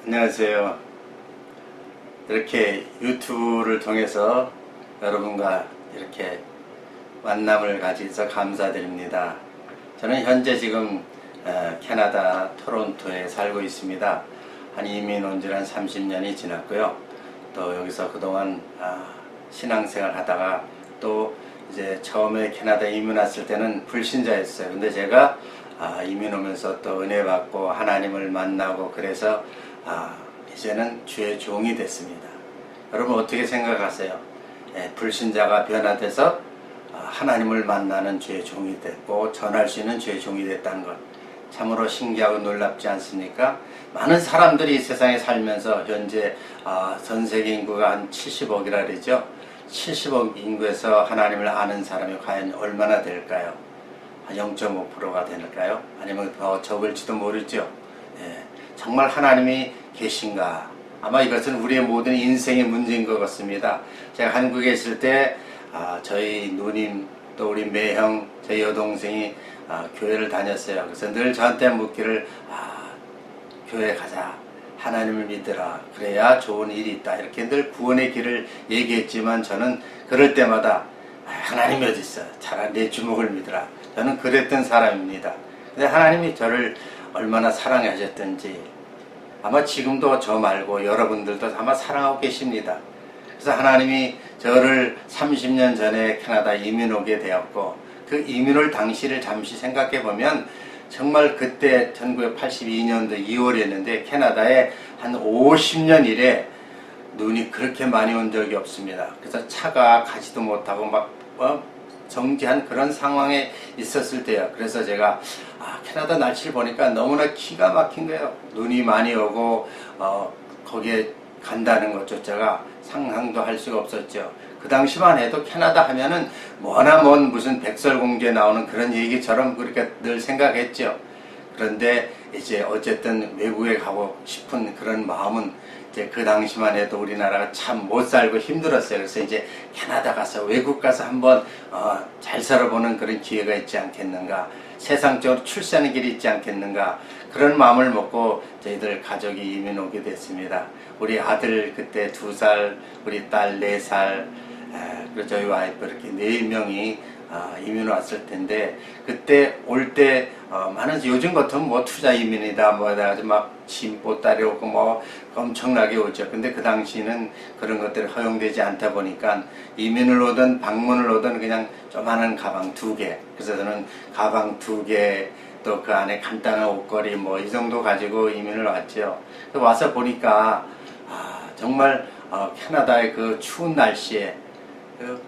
안녕하세요. 이렇게 유튜브를 통해서 여러분과 이렇게 만남을 가지셔서 감사드립니다. 저는 현재 지금 캐나다 토론토에 살고 있습니다. 한 이민 온 지 한 30년이 지났고요. 또 여기서 그동안 신앙생활 하다가 또 이제 처음에 캐나다 이민 왔을 때는 불신자였어요. 근데 제가 이민 오면서 또 은혜 받고 하나님을 만나고 그래서 이제는 주의 종이 됐습니다. 여러분 어떻게 생각하세요? 불신자가 변화돼서 하나님을 만나는 주의 종이 됐고 전할 수 있는 주의 종이 됐다는 것 참으로 신기하고 놀랍지 않습니까? 많은 사람들이 이 세상에 살면서 현재 전 세계 인구가 한 70억이라 그러죠. 70억 인구에서 하나님을 아는 사람이 과연 얼마나 될까요? 0.5%가 될까요? 아니면 더 적을지도 모르죠. 정말 하나님이 계신가? 아마 이것은 우리의 모든 인생의 문제인 것 같습니다. 제가 한국에 있을 때 저희 누님 또 우리 매형 저희 여동생이 교회를 다녔어요. 그래서 늘 저한테 묻기를 교회 가자, 하나님을 믿으라, 그래야 좋은 일이 있다, 이렇게 늘 구원의 길을 얘기했지만 저는 그럴 때마다 하나님이 어디 있어, 차라리 내 주먹을 믿으라, 저는 그랬던 사람입니다. 근데 하나님이 저를 얼마나 사랑하셨던지 아마 지금도 저 말고 여러분들도 아마 사랑하고 계십니다. 그래서 하나님이 저를 30년 전에 캐나다 이민 오게 되었고 그 이민 올 당시를 잠시 생각해 보면 정말 그때 1982년도 2월이었는데 캐나다에 한 50년 이래 눈이 그렇게 많이 온 적이 없습니다. 그래서 차가 가지도 못하고 막 정지한 그런 상황에 있었을 때요. 그래서 제가 캐나다 날씨를 보니까 너무나 기가 막힌 거예요. 눈이 많이 오고 거기에 간다는 것조차가 상상도 할 수가 없었죠. 그 당시만 해도 캐나다 하면은 머나먼 무슨 백설공주에 나오는 그런 얘기처럼 그렇게 늘 생각했죠. 그런데 이제 어쨌든 외국에 가고 싶은 그런 마음은 이제 그 당시만 해도 우리나라가 참 못 살고 힘들었어요. 그래서 이제 캐나다 가서 외국 가서 한번 잘 살아보는 그런 기회가 있지 않겠는가, 세상적으로 출세하는 길이 있지 않겠는가, 그런 마음을 먹고 저희들 가족이 이민 오게 됐습니다. 우리 아들 그때 2살, 우리 딸 4살, 그리고 저희 와이프 이렇게 4명이 이민 왔을 텐데 그때 올 때 많은 요즘 같으면 뭐 투자 이민이다 뭐 해가지고 막 짐 보따리 오고 뭐 엄청나게 오죠. 근데 그 당시는 그런 것들이 허용되지 않다 보니까 이민을 오든 방문을 오든 그냥 조그마한 가방 2개, 그래서 저는 가방 2개 또 그 안에 간단한 옷걸이 뭐 이 정도 가지고 이민을 왔죠. 와서 보니까 정말 캐나다의 그 추운 날씨에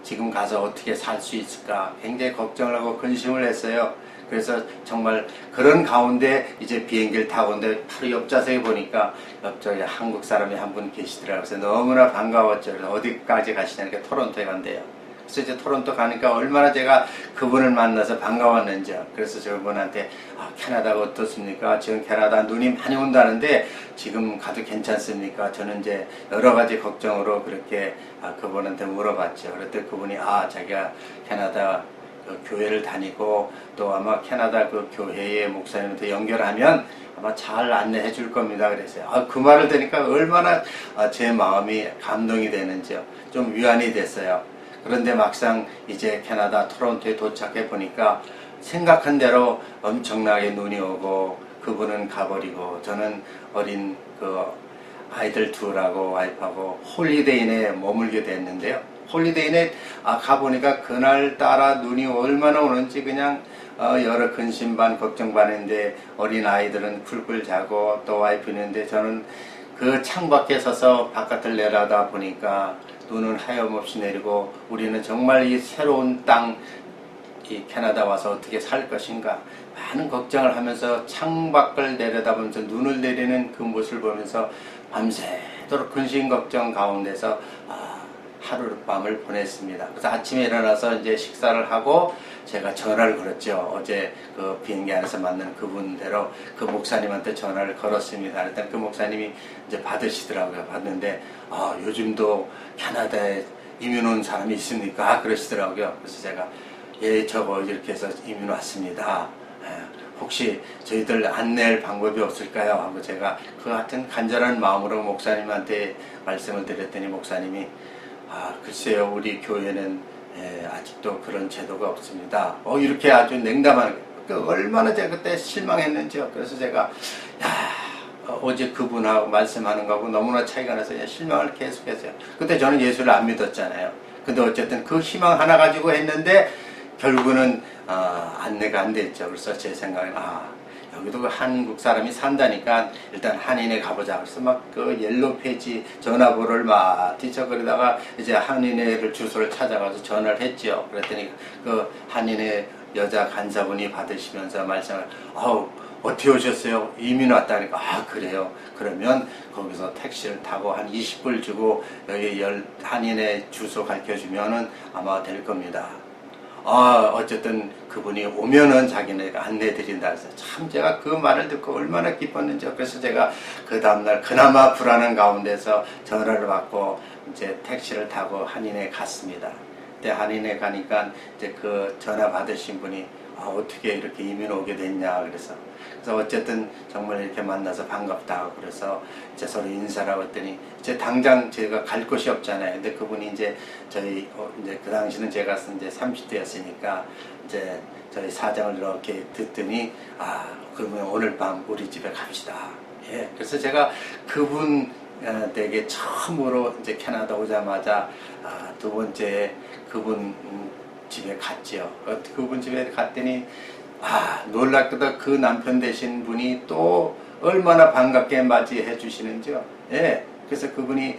지금 가서 어떻게 살 수 있을까 굉장히 걱정을 하고 근심을 했어요. 그래서 정말 그런 가운데 이제 비행기를 타고 온데 바로 옆좌석에 보니까 옆좌석에 한국 사람이 한 분 계시더라고요. 그래서 너무나 반가웠죠. 그래서 어디까지 가시냐니까 토론토에 간대요. 그래서 이제 토론토 가니까 얼마나 제가 그분을 만나서 반가웠는지. 그래서 저분한테 캐나다가 어떻습니까? 지금 캐나다 눈이 많이 온다는데 지금 가도 괜찮습니까? 저는 이제 여러 가지 걱정으로 그렇게 그분한테 물어봤죠. 그랬더니 그분이 자기가 캐나다 그 교회를 다니고 또 아마 캐나다 그 교회의 목사님한테 연결하면 아마 잘 안내해 줄 겁니다. 그랬어요. 그 말을 들으니까 얼마나 제 마음이 감동이 되는지요. 좀 위안이 됐어요. 그런데 막상 이제 캐나다 토론토에 도착해 보니까 생각한 대로 엄청나게 눈이 오고 그분은 가버리고 저는 어린 그 아이들 둘하고 와이프하고 홀리데이인에 머물게 됐는데요. 홀리데이인에 가보니까 그날따라 눈이 얼마나 오는지 그냥 여러 근심 반 걱정 반인데 어린 아이들은 쿨쿨 자고 또 와이프 있는데 저는 그 창밖에 서서 바깥을 내려다 보니까 눈은 하염없이 내리고 우리는 정말 이 새로운 땅, 이 캐나다 와서 어떻게 살 것인가 많은 걱정을 하면서 창밖을 내려다보면서 눈을 내리는 그 모습을 보면서 밤새도록 근심 걱정 가운데서 하룻밤을 보냈습니다. 그래서 아침에 일어나서 이제 식사를 하고 제가 전화를 걸었죠. 어제 그 비행기 안에서 만난 그분대로 그 목사님한테 전화를 걸었습니다. 일단 그 목사님이 이제 받으시더라고요. 받는데 요즘도 캐나다에 이민 온 사람이 있습니까? 그러시더라고요. 그래서 제가 저거 이렇게 해서 이민 왔습니다. 혹시 저희들 안내할 방법이 없을까요? 하고 제가 그 같은 간절한 마음으로 목사님한테 말씀을 드렸더니 목사님이 글쎄요, 우리 교회는 아직도 그런 제도가 없습니다. 이렇게 아주 냉담한, 얼마나 제가 그때 실망했는지요. 그래서 제가 어제 그분하고 말씀하는 거하고 너무나 차이가 나서 실망을 계속했어요. 그때 저는 예수를 안 믿었잖아요. 근데 어쨌든 그 희망 하나 가지고 했는데 결국은 안내가 안 됐죠. 그래서 제 생각엔 여기도 그 한국 사람이 산다니까 일단 한인에 가보자. 그래서 막 그 옐로우 페이지 전화번호를 막 뒤척거리다가 이제 한인회를 주소를 찾아가서 전화를 했죠. 그랬더니 그 한인회 여자 간사분이 받으시면서 말씀을 어떻게 오셨어요? 이민 왔다니까. 그래요? 그러면 거기서 택시를 타고 한 20불 주고 여기 한인회 주소 가르쳐주면은 아마 될 겁니다. 어쨌든 그분이 오면은 자기네가 안내해드린다 해서 참 제가 그 말을 듣고 얼마나 기뻤는지. 그래서 제가 그 다음날 그나마 불안한 가운데서 전화를 받고 이제 택시를 타고 한인회 갔습니다. 그때 한인회 가니까 이제 그 전화 받으신 분이 어떻게 이렇게 이민 오게 됐냐. 그래서 어쨌든 정말 이렇게 만나서 반갑다. 그래서 이제 서로 인사를 하고 했더니 이제 당장 제가 갈 곳이 없잖아요. 근데 그분이 이제 저희 이제 그 당시는 제가 이제 30대였으니까 이제 저희 사정을 이렇게 듣더니 그러면 오늘 밤 우리 집에 갑시다. 예. 그래서 제가 그분 댁에 처음으로 이제 캐나다 오자마자 두 번째 그분 집에 갔지요. 그분 집에 갔더니 놀랍게도 그 남편 되신 분이 또 얼마나 반갑게 맞이해 주시는지요. 예. 그래서 그분이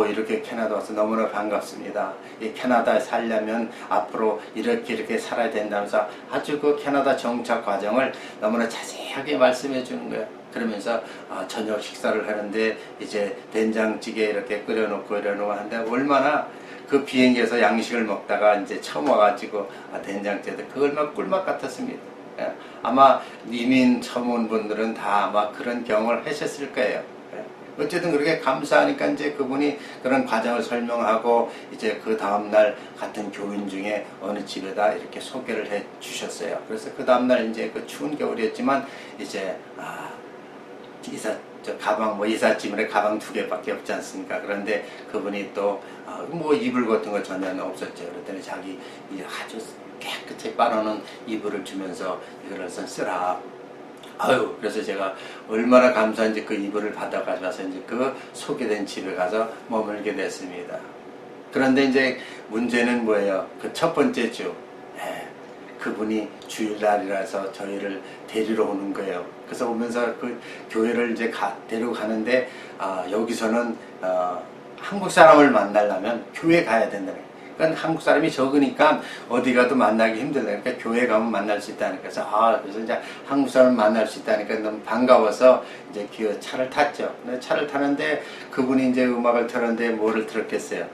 이렇게 캐나다 와서 너무나 반갑습니다. 이 캐나다에 살려면 앞으로 이렇게 살아야 된다면서 아주 그 캐나다 정착 과정을 너무나 자세하게 말씀해 주는 거예요. 그러면서 저녁 식사를 하는데 이제 된장찌개 이렇게 끓여놓고 하는데 얼마나 그 비행기에서 양식을 먹다가 이제 처음 와가지고 된장찌개 그 얼마나 꿀맛 같았습니다. 예. 아마 이민 처음 온 분들은 다 아마 그런 경험을 하셨을 거예요. 예. 어쨌든 그렇게 감사하니까 이제 그분이 그런 과정을 설명하고 이제 그 다음날 같은 교인 중에 어느 집에다 이렇게 소개를 해 주셨어요. 그래서 그 다음날 이제 그 추운 겨울이었지만 이제 이삿짐에 가방 2개밖에 없지 않습니까? 그런데 그분이 또 이불 같은 거 전혀 없었죠. 그랬더니 자기 아주 깨끗이 빨아놓은 이불을 주면서 이걸 쓰라. 그래서 제가 얼마나 감사한지 그 이불을 받아가서 이제 그 소개된 집에 가서 머물게 됐습니다. 그런데 이제 문제는 뭐예요? 그 첫 번째 주. 그분이 주일날이라서 저희를 데리러 오는 거예요. 그래서 오면서 그 교회를 이제 데리고 가는데 여기서는 한국 사람을 만나려면 교회 가야 된다는 거예요. 그러니까 한국 사람이 적으니까 어디 가도 만나기 힘들다. 그러니까 교회 가면 만날 수 있다니까. 그래서 이제 한국 사람을 만날 수 있다니까 너무 반가워서 이제 차를 탔죠. 차를 타는데 그분이 이제 음악을 틀었는데 뭐를 틀었겠어요?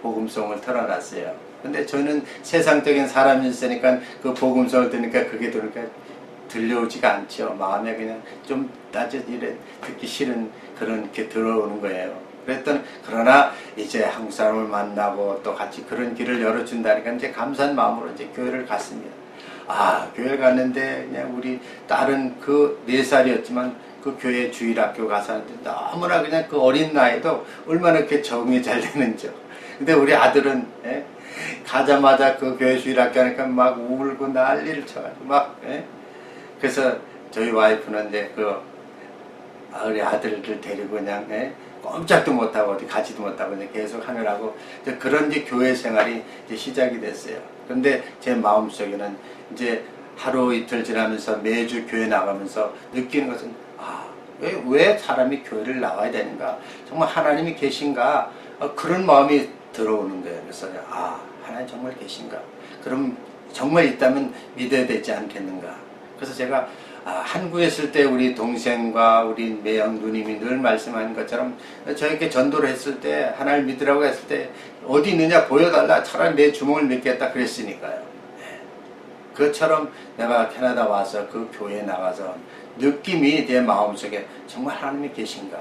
복음송을 틀어놨어요. 근데 저는 세상적인 사람이었으니까 그 복음성을 들으니까 그게 들려오지가 않죠. 마음에 그냥 좀 듣기 싫은 그런 게 들어오는 거예요. 그러나 이제 한국 사람을 만나고 또 같이 그런 길을 열어준다니까 이제 감사한 마음으로 이제 교회를 갔습니다. 교회를 갔는데 그냥 우리 딸은 그 4살이었지만 그 교회 주일학교 가서 하는데 너무나 그냥 그 어린 나이도 얼마나 이렇게 적응이 잘 되는지요. 근데 우리 아들은 가자마자 그 교회 주일학교 하니까 막 울고 난리를 쳐가지고 그래서 저희 와이프는 이제 우리 아들들 데리고 그냥 꼼짝도 못하고 어디 가지도 못하고 이제 계속 하느라고 이제 그런 이제 교회 생활이 이제 시작이 됐어요. 그런데 제 마음속에는 이제 하루 이틀 지나면서 매주 교회 나가면서 느끼는 것은 왜 사람이 교회를 나와야 되는가? 정말 하나님이 계신가? 그런 마음이 들어오는 거예요. 그래서 하나님 정말 계신가? 그럼 정말 있다면 믿어야 되지 않겠는가? 그래서 제가 한국에 있을 때 우리 동생과 우리 매형 누님이 늘 말씀하는 것처럼 저에게 전도를 했을 때 하나님 믿으라고 했을 때 어디 있느냐 보여달라. 차라리 내 주먹을 믿겠다 그랬으니까요. 그것처럼 내가 캐나다 와서 그 교회에 나가서 느낌이 내 마음속에 정말 하나님이 계신가?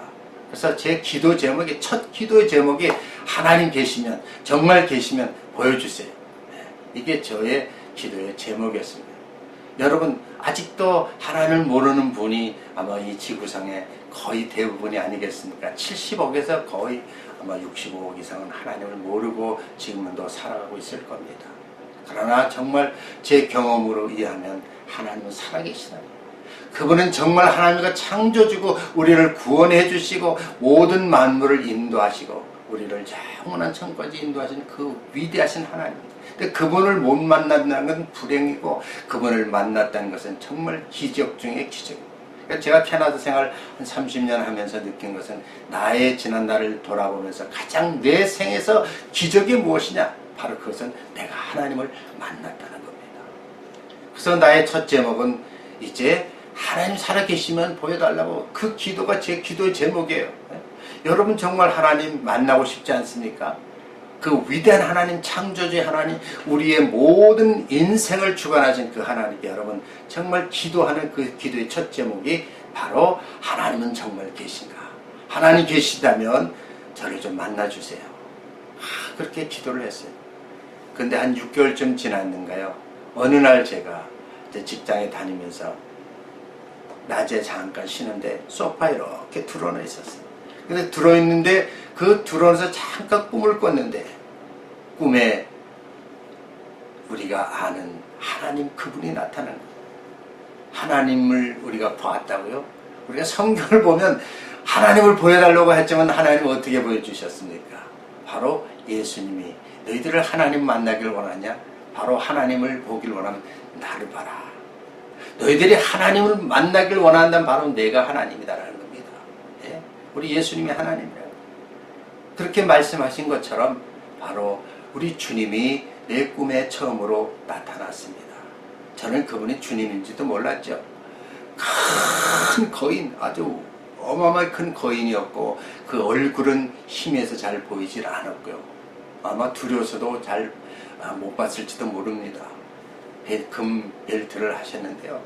그래서 제 기도 제목이 첫 기도의 제목이 하나님 계시면 정말 계시면 보여주세요. 이게 저의 기도의 제목이었습니다. 여러분 아직도 하나님을 모르는 분이 아마 이 지구상에 거의 대부분이 아니겠습니까? 70억에서 거의 아마 65억 이상은 하나님을 모르고 지금도 살아가고 있을 겁니다. 그러나 정말 제 경험으로 이해하면 하나님은 살아계시다. 그분은 정말 하나님과 창조주고 우리를 구원해 주시고 모든 만물을 인도하시고 우리를 영원한 천국까지 인도하시는 그 위대하신 하나님입니다. 근데 그분을 못 만난다는 건 불행이고 그분을 만났다는 것은 정말 기적 중의 기적입니다. 그러니까 제가 캐나다 생활 한 30년 하면서 느낀 것은 나의 지난 날을 돌아보면서 가장 내 생에서 기적이 무엇이냐? 바로 그것은 내가 하나님을 만났다는 겁니다. 그래서 나의 첫 제목은 이제 하나님 살아계시면 보여달라고, 그 기도가 제 기도의 제목이에요. 여러분 정말 하나님 만나고 싶지 않습니까? 그 위대한 하나님, 창조주의 하나님, 우리의 모든 인생을 주관하신 그 하나님께 여러분 정말 기도하는 그 기도의 첫 제목이 바로 하나님은 정말 계신가? 하나님 계시다면 저를 좀 만나주세요. 그렇게 기도를 했어요. 근데 한 6개월쯤 지났는가요? 어느 날 제가 이제 직장에 다니면서 낮에 잠깐 쉬는데 소파에 이렇게 드러나 있었어요. 근데 들어있는데 그 들어서 잠깐 꿈을 꿨는데 꿈에 우리가 아는 하나님 그분이 나타나는 거예요. 하나님을 우리가 보았다고요? 우리가 성경을 보면 하나님을 보여달라고 했지만 하나님 어떻게 보여주셨습니까? 바로 예수님이 너희들을 하나님 만나길 원하냐? 바로 하나님을 보길 원하면 나를 봐라. 너희들이 하나님을 만나길 원한다면 바로 내가 하나님이다라는 겁니다. 예? 우리 예수님이 하나님이라고. 그렇게 말씀하신 것처럼 바로 우리 주님이 내 꿈에 처음으로 나타났습니다. 저는 그분이 주님인지도 몰랐죠. 큰 거인, 아주 어마어마하게 큰 거인이었고 그 얼굴은 힘에서 잘 보이질 않았고요. 아마 두려워서도 잘 못 봤을지도 모릅니다. 금 벨트를 하셨는데요.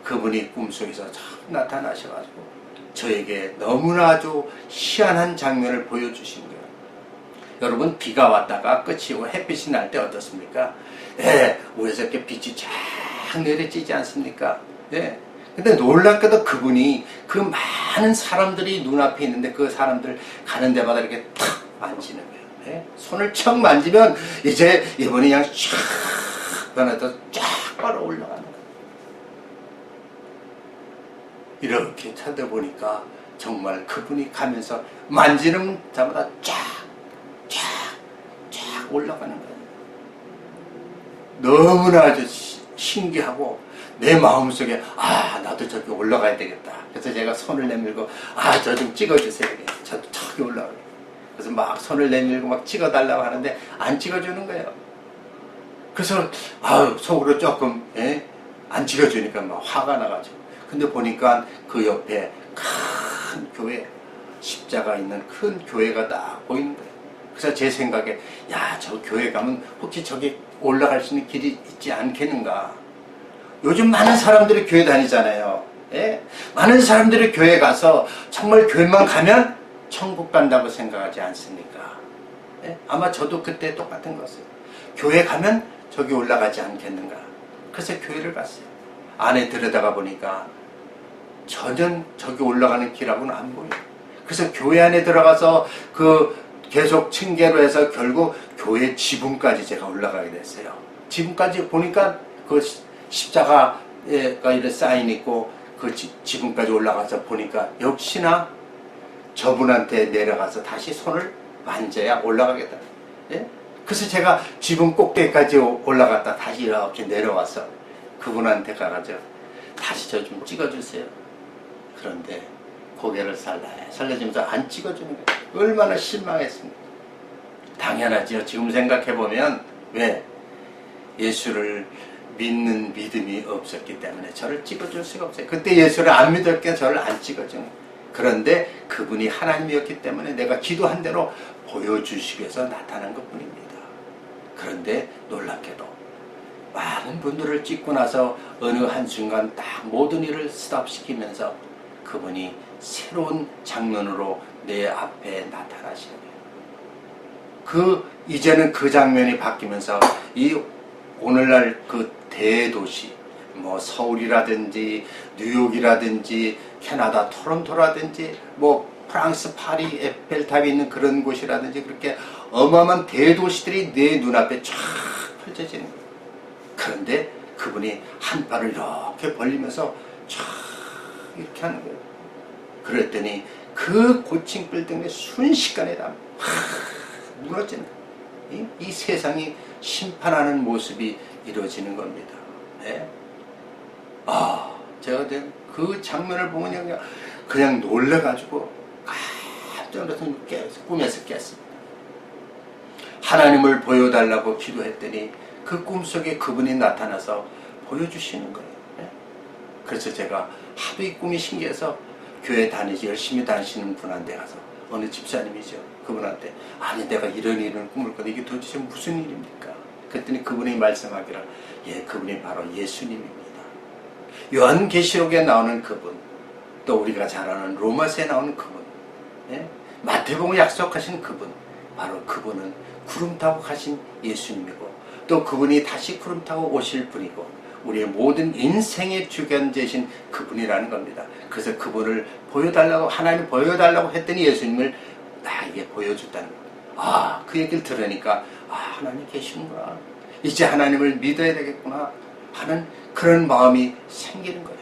그분이 꿈속에서 참 나타나셔가지고 저에게 너무나 아주 희한한 장면을 보여주신 거예요. 여러분 비가 왔다가 끝이 오고 햇빛이 날 때 어떻습니까? 예, 위에서 이렇게 빛이 쫙 내려지지 않습니까? 예. 근데 놀랍게도 그분이 그 많은 사람들이 눈앞에 있는데 그 사람들 가는 데마다 이렇게 탁 만지는 거예요. 예? 손을 척 만지면 이제 이분이 그냥 쫙 변해서 쫙 빨아 올라가는 거예요. 이렇게 쳐다보니까 정말 그분이 가면서 만지는 자마다 쫙 올라가는 거예요. 너무나 아주 신기하고 내 마음속에 나도 저기 올라가야 되겠다. 그래서 제가 손을 내밀고 저 좀 찍어주세요. 저도 저기 올라가요. 그래서 막 손을 내밀고 막 찍어달라고 하는데 안 찍어주는 거예요. 그래서 속으로 조금 안 찍어주니까 막 화가 나가지고. 근데 보니까 그 옆에 큰 교회, 십자가 있는 큰 교회가 딱 보이는 거예요. 그래서 제 생각에 저 교회 가면 혹시 저기 올라갈 수 있는 길이 있지 않겠는가. 요즘 많은 사람들이 교회 다니잖아요. 예? 많은 사람들이 교회 가서 정말 교회만 가면 천국 간다고 생각하지 않습니까? 예? 아마 저도 그때 똑같은 거였어요. 교회 가면 저기 올라가지 않겠는가. 그래서 교회를 갔어요. 안에 들여다가 보니까 전혀 저기 올라가는 길하고는 안 보여요. 그래서 교회 안에 들어가서 계속 층계로 해서 결국 교회 지붕까지 제가 올라가게 됐어요. 지붕까지 보니까 그 십자가가 이렇게 사인 있고 그 지붕까지 올라가서 보니까 역시나 저분한테 내려가서 다시 손을 만져야 올라가겠다. 예? 그래서 제가 지붕 꼭대기까지 올라갔다 다시 이렇게 내려와서 그분한테 가가지고 다시 저 좀 찍어주세요. 그런데 고개를 살려주면서 안 찍어주는 거예요. 얼마나 실망했습니까? 당연하죠. 지금 생각해보면 왜? 예수를 믿는 믿음이 없었기 때문에 저를 찍어줄 수가 없어요. 그때 예수를 안 믿었기에 저를 안 찍어주는 거예요. 그런데 그분이 하나님이었기 때문에 내가 기도한 대로 보여주시기 위해서 나타난 것뿐입니다. 그런데 놀랍게도 많은 분들을 찍고 나서 어느 한순간 딱 모든 일을 스탑시키면서 그분이 새로운 장면으로 내 앞에 나타나시는 거예요. 이제는 그 장면이 바뀌면서 이 오늘날 그 대도시, 뭐 서울이라든지 뉴욕이라든지 캐나다 토론토라든지 뭐 프랑스 파리 에펠탑이 있는 그런 곳이라든지 그렇게 어마어마한 대도시들이 내 눈앞에 쫙 펼쳐지는 거예요. 그런데 그분이 한 발을 이렇게 벌리면서 쫙 이렇게 하는 거예요. 그랬더니 그 고층 빌딩이 순식간에 다 무너지는 거예요. 이 세상이 심판하는 모습이 이루어지는 겁니다. 네? 제가 그 장면을 보면 그냥 놀래가지고 깜짝 놀라서 꿈에서 깼습니다. 하나님을 보여달라고 기도했더니 그 꿈속에 그분이 나타나서 보여주시는 거예요. 네? 그래서 제가 하도 이 꿈이 신기해서 교회 열심히 다니시는 분한테 가서 어느 집사님이죠. 그분한테 아니 내가 이런 꿈을 꿨는데 이게 도대체 무슨 일입니까? 그랬더니 그분이 말씀하기를 그분이 바로 예수님입니다. 요한계시록에 나오는 그분, 또 우리가 잘 아는 로마서에 나오는 그분, 마태복음에 약속하신 그분, 바로 그분은 구름 타고 가신 예수님이고 또 그분이 다시 구름 타고 오실 분이고 우리의 모든 인생의 주견자이신 그분이라는 겁니다. 그래서 그분을 보여달라고 하나님 보여달라고 했더니 예수님을 나에게 보여줬다는 겁니다. 그 얘기를 들으니까 하나님 계시는구나. 이제 하나님을 믿어야 되겠구나 하는 그런 마음이 생기는 거예요.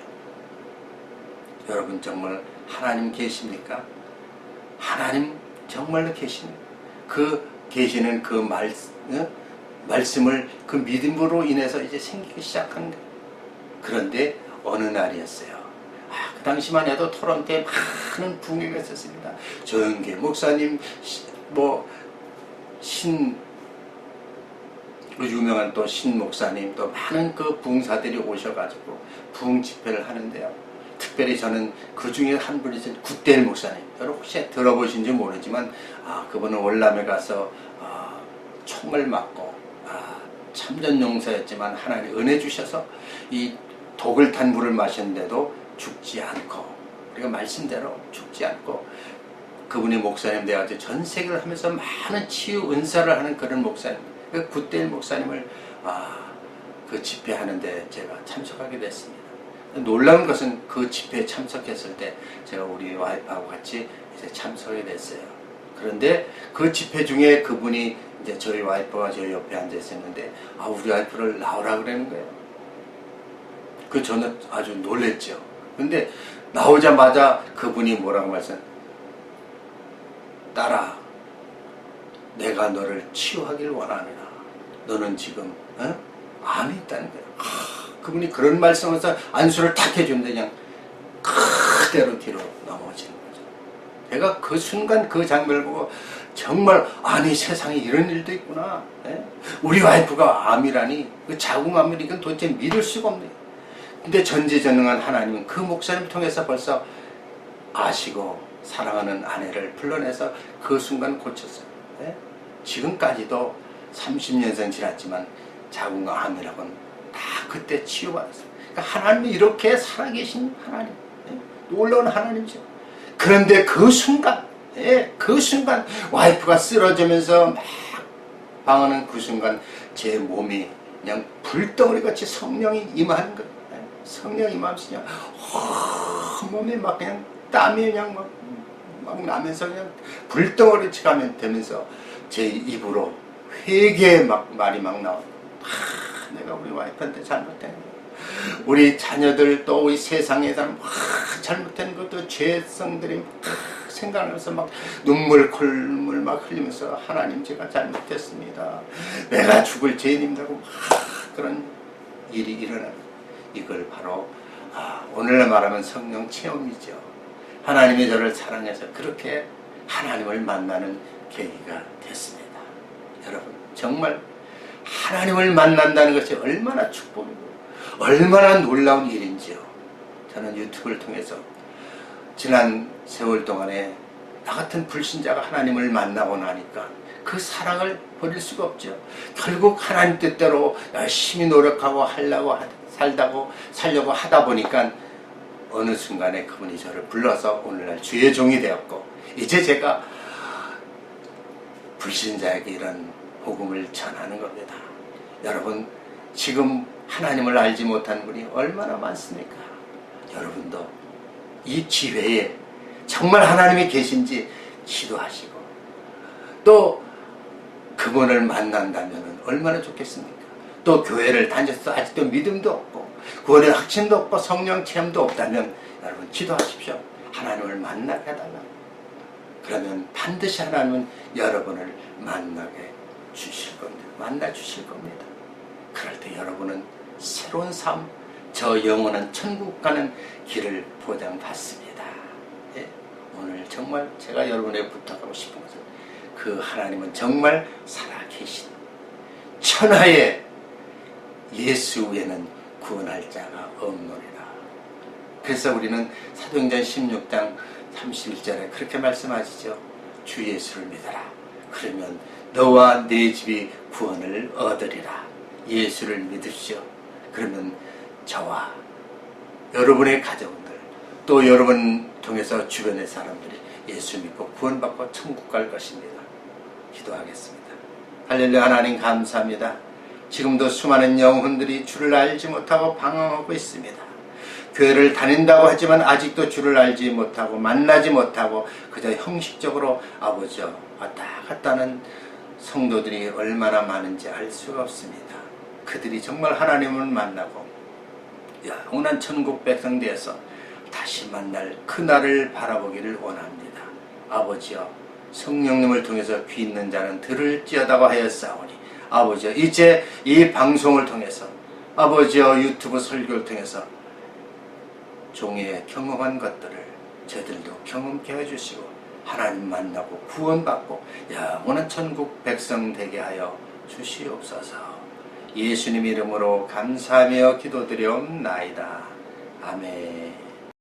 여러분 정말 하나님 계십니까? 하나님 정말로 계십니까? 그 계시는 그 말씀을 그 믿음으로 인해서 이제 생기기 시작한 거예요. 그런데 어느 날이었어요. 그 당시만 해도 토론토에 많은 붕괴가 있었습니다. 조영계 목사님, 유명한 또 신 목사님, 또 많은 그 부흥사들이 오셔가지고 부흥 집회를 하는데요. 특별히 저는 그 중에 한 분이 굿데일 목사님. 여러분 혹시 들어보신지 모르지만 그분은 월남에 가서 총을 맞고 참전용사였지만 하나님 은혜 주셔서 이 독을 탄 물을 마셨는데도 죽지 않고 우리가 말씀대로 죽지 않고 그분이 목사님 돼가지고 전 세계를 하면서 많은 치유 은사를 하는 그런 목사님, 그 굿데일 목사님을 그 집회하는데 제가 참석하게 됐습니다. 놀라운 것은 그 집회에 참석했을 때 제가 우리 와이프하고 같이 이제 참석하게 됐어요. 그런데 그 집회 중에 그분이 이제 저희 와이프가 저희 옆에 앉아 있었는데 우리 와이프를 나오라 그러는 거예요. 저는 아주 놀랬죠. 근데 나오자마자 그분이 뭐라고 말씀? 딸아, 내가 너를 치유하길 원하느라 너는 지금 암이 있다는 거예요. 그분이 그런 말씀을 해서 안수를 탁 해주는데 그냥 그대로 뒤로 넘어지는 거죠. 제가 그 순간 그 장면을 보고 정말 세상에 이런 일도 있구나. 우리 와이프가 암이라니, 그 자궁암이니 이건 도대체 믿을 수가 없네. 근데 전지전능한 하나님은 그 목사님을 통해서 벌써 아시고 사랑하는 아내를 불러내서 그 순간 고쳤어요. 지금까지도 30년선 지났지만 자궁암이라고는 다 그때 치유받았어요. 그러니까 하나님이 이렇게 살아계신 하나님, 놀라운 하나님이죠. 그런데 그 순간 와이프가 쓰러지면서 막 방언하는 그 순간 제 몸이 그냥 불덩어리 같이 성령이 임하는 거예요. 성령이 임하면서 그냥 몸에 막 그냥 땀이 그냥 막 나면서 그냥 불덩어리치 가면 되면서 제 입으로 회개의 말이 막 나와요. 내가 우리 와이프한테 잘못된 거, 우리 자녀들 또 우리 세상에 사람 잘못된 것도 죄성들이 생각하면서 막 눈물 콧물 막 흘리면서 하나님 제가 잘못했습니다. 내가 죽을 죄인입니다고 그런 일이 일어나는, 이걸 바로 오늘날 말하면 성령 체험이죠. 하나님이 저를 사랑해서 그렇게 하나님을 만나는 계기가 됐습니다. 여러분 정말 하나님을 만난다는 것이 얼마나 축복이고 얼마나 놀라운 일인지요. 저는 유튜브를 통해서 지난 세월 동안에 나 같은 불신자가 하나님을 만나고 나니까 그 사랑을 버릴 수가 없죠. 결국 하나님 뜻대로 열심히 노력하고 살려고 하다 보니까 어느 순간에 그분이 저를 불러서 오늘날 주의 종이 되었고, 이제 제가 불신자에게 이런 복음을 전하는 겁니다. 여러분 지금 하나님을 알지 못한 분이 얼마나 많습니까? 여러분도 이 기회에 정말 하나님이 계신지 기도하시고 또 그분을 만난다면 얼마나 좋겠습니까? 또 교회를 다녀서 아직도 믿음도 없고 구원의 확신도 없고 성령 체험도 없다면 여러분 기도하십시오. 하나님을 만나게 해달라고. 그러면 반드시 하나님은 여러분을 만나게 주실 겁니다. 만나 주실 겁니다. 그럴 때 여러분은 새로운 삶, 저 영원한 천국 가는 길을 보장받습니다. 예? 오늘 정말 제가 여러분에게 부탁하고 싶은 것은 그 하나님은 정말 살아계신 천하에 예수 외에는 구원할 자가 없노리라. 그래서 우리는 사도행전 16장 31절에 그렇게 말씀하시죠. 주 예수를 믿어라. 그러면 너와 네 집이 구원을 얻으리라. 예수를 믿으시오. 그러면 저와 여러분의 가족들 또 여러분 통해서 주변의 사람들이 예수 믿고 구원받고 천국 갈 것입니다. 기도하겠습니다. 할렐루야. 하나님 감사합니다. 지금도 수많은 영혼들이 주를 알지 못하고 방황하고 있습니다. 교회를 다닌다고 하지만 아직도 주를 알지 못하고 만나지 못하고 그저 형식적으로 아버지와 왔다 갔다 하는 성도들이 얼마나 많은지 알 수가 없습니다. 그들이 정말 하나님을 만나고 영원한 천국 백성 되어서 다시 만날 그날을 바라보기를 원합니다. 아버지여, 성령님을 통해서 귀 있는 자는 들을지어다고 하였사오니 아버지여, 이제 이 방송을 통해서 아버지여, 유튜브 설교를 통해서 종의 경험한 것들을 저들도 경험케 해주시고 하나님 만나고 구원받고 영원한 천국 백성 되게 하여 주시옵소서. 예수님 이름으로 감사하며 기도드리옵나이다. 아멘.